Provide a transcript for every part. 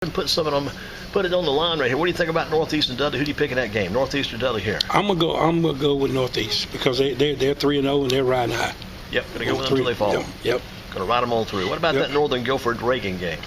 And put it on the line right here. What do you think about Northeastern Dudley? Who do you pick in that game? Northeastern Dudley here. I'm gonna go with Northeast because they're 3-0 and they're riding high. Yep, gonna go with them until they fall. Yep. Gonna ride them on through. What about that Northern Guilford Reagan game?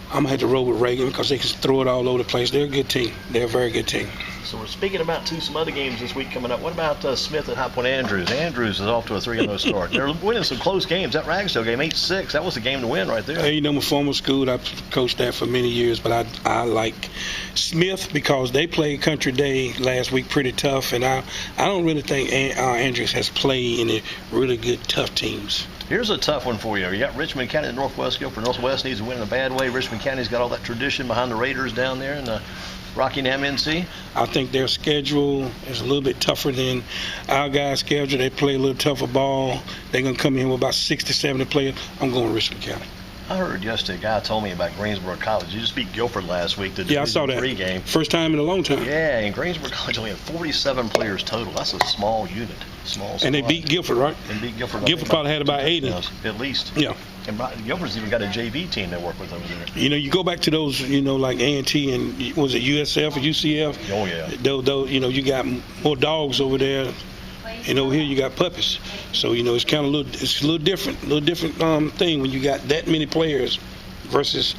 I'm gonna have to roll with Reagan because they can throw it all over the place. They're a good team. They're a very good team. So we're speaking about some other games this week coming up. What about Smith at High Point Andrews? Andrews is off to a 3-0 start. They're winning some close games. That Ragsdale game, 8-6, that was the game to win right there. Hey, my former school, I coached that for many years, but I like Smith because they played Country Day last week pretty tough, and I don't really think Andrews has played any really good tough teams. Here's a tough one for you. You got Richmond County and Northwest Guilford. Northwest needs to win in a bad way. Richmond County's got all that tradition behind the Raiders down there in the Rockingham NC. I think their schedule is a little bit tougher than our guys' schedule. They play a little tougher ball. They're going to come in with about 60, 70 players. I'm going with Richmond County. I heard yesterday a guy told me about Greensboro College. You just beat Guilford last week. Yeah, I saw that. Game. First time in a long time. Yeah, and Greensboro College only had 47 players total. That's a small unit. Small. And they beat Guilford, right? And beat Guilford. Guilford probably had about 8 at least. Yeah. And Guilford's even got a JV team that work with over there. You go back to those, like A&T and was it USF or UCF? Oh, yeah. Those, you got more dogs over there. And over here you got puppies. So, it's kind of a little different thing when you got that many players versus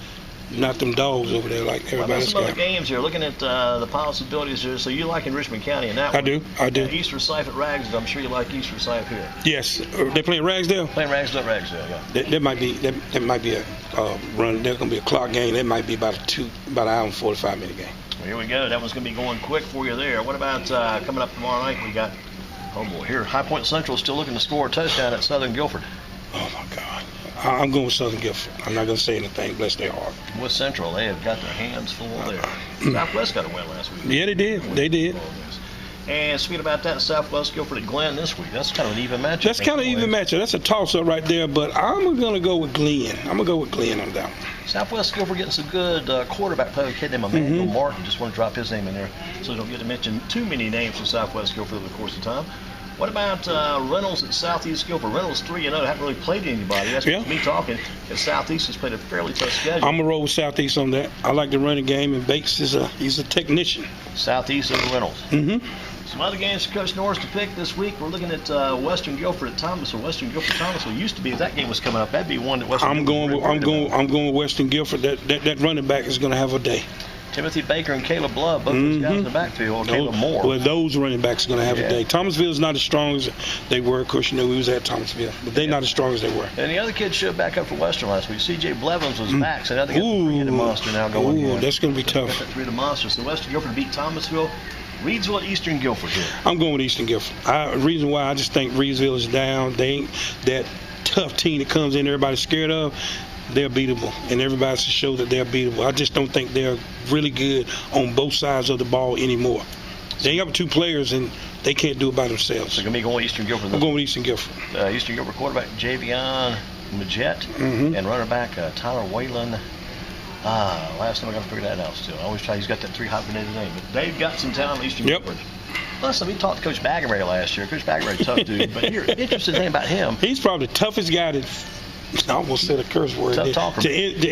not them dogs over there like everybody's got. Some other games here. Looking at the possibilities here. So you like in Richmond County in that one? I do. East Forsyth at Ragsdale. I'm sure you like East Forsyth here. Yes. They playing Ragsdale? Playing Ragsdale, yeah. That might be a run. There's going to be a clock game. That might be about an hour and 45-minute game. Well, here we go. That one's going to be going quick for you there. What about coming up tomorrow night? We got, here, High Point Central still looking to score a touchdown at Southern Guilford. Oh, my God. I'm going with Southern Guilford. I'm not going to say anything. Bless their heart. With Central, they have got their hands full there. Southwest got a win last week. Yeah, they did. They did. And speaking about that, Southwest Guilford at Glen this week. That's kind of an even matchup. That's kind of an even matchup. That's a toss-up right there, but I'm going to go with Glen. I'm going to go with Glen on that one. Southwest Guilford getting some good quarterback play. A kid named Emmanuel Martin. Just want to drop his name in there so we don't get to mention too many names from Southwest Guilford over the course of time. What about Reynolds at Southeast Guilford? Reynolds 3-0. Haven't really played anybody. That's me talking. And Southeast has played a fairly tough schedule. I'm going to roll with Southeast on that. I like the running game, and Bates he's a technician. Southeast and Reynolds. Some other games for Coach Norris to pick this week. We're looking at Western Guilford at Thomasville. Western Guilford Thomasville used to be, if that game was coming up, that'd be one that Western I'm going with Western Guilford. That running back is going to have a day. Timothy Baker and Caleb Love, both those guys in the backfield. Caleb Moore. Well, those running backs are going to have a day. Thomasville is not as strong as they were. Of course, we was at Thomasville, but they're not as strong as they were. And the other kid showed back up for Western last week. C.J. Blevins was back, so now they got the three-headed monster now going. Ooh, that's going to be tough. That three-headed monster. So Western Guilford beat Thomasville. Reedsville at Eastern Guilford here. I'm going with Eastern Guilford. Reason why I just think Reedsville is down. They ain't that tough team that comes in everybody's scared of. They're beatable, and everybody should show that they're beatable. I just don't think they're really good on both sides of the ball anymore. They ain't got two players, and they can't do it by themselves. So, going to be going with Eastern Guilford. I'm going with Eastern Guilford. Eastern Guilford quarterback Javion Majette and running back Tyler Whalen. Last time I got to figure that out still. I always try. He's got that three hyphenated name, but they've got some talent at Eastern Guilford. Listen, we talked to Coach Baggeray last year. Coach Baggeray, tough dude. But here, interesting thing about him. He's probably the toughest guy that. I almost said a curse word. Tough talker. The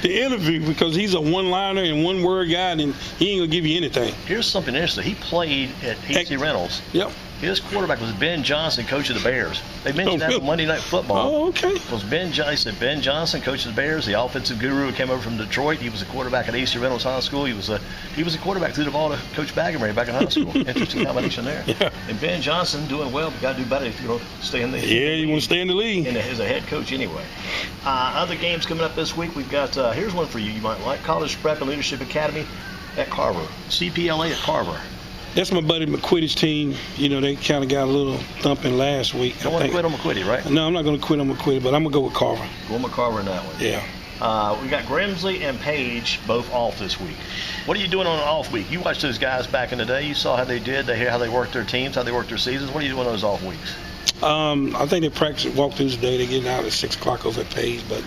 interview, because he's a one-liner and one-word guy, and he ain't gonna give you anything. Here's something interesting. He played at H.C. Reynolds. Yep. His quarterback was Ben Johnson, coach of the Bears. They mentioned that on Monday Night Football. Oh, okay. It was Ben Johnson, coach of the Bears, the offensive guru who came over from Detroit. He was a quarterback at H.C. Reynolds High School. He was a quarterback through the ball to Coach Baggeray back in high school. Interesting combination there. Yeah. And Ben Johnson doing well, but got to do better if you don't stay in the league. Yeah, you want to stay in the league. And as a head coach anyway. Other games coming up this week, we've got, here's one for you might like, College Prep and Leadership Academy at Carver. CPLA at Carver. That's my buddy McQuitty's team. They kind of got a little thumping last week. You don't want to quit on McQuitty, right? No, I'm not going to quit on McQuitty, but I'm going to go with Carver. Go with Carver in that one. Yeah. We got Grimsley and Page both off this week. What are you doing on an off week? You watched those guys back in the day. You saw how they did. They hear how they worked their teams, how they worked their seasons. What are you doing on those off weeks? I think they practice walkthroughs today. They're getting out at 6 o'clock over at Page. But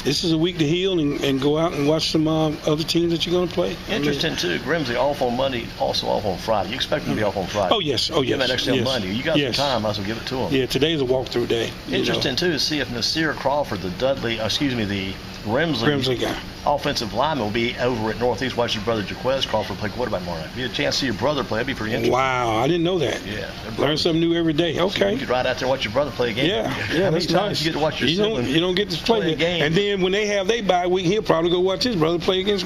this is a week to heal and go out and watch some other teams that you're going to play. Interesting, too. Grimsley off on Monday, also off on Friday. You expect them to be off on Friday? Oh, yes. Give that next day on Monday. You got some time. Might as well give it to them. Yeah, today's a walkthrough day. Interesting, too, to see if Nasir Crawford, the Rimsley guy. offensive lineman, will be over at Northeast watching your brother Jaquez Crawford play quarterback tomorrow night. If you get a chance to see your brother play, that'd be pretty interesting. Wow, I didn't know that. Yeah. Learn something new every day. So Okay. you could ride out there and watch your brother play a game. Yeah, How that's many times nice. you get to watch your You sibling don't get to play a game? And then when they have their bye week, he'll probably go watch his brother play against,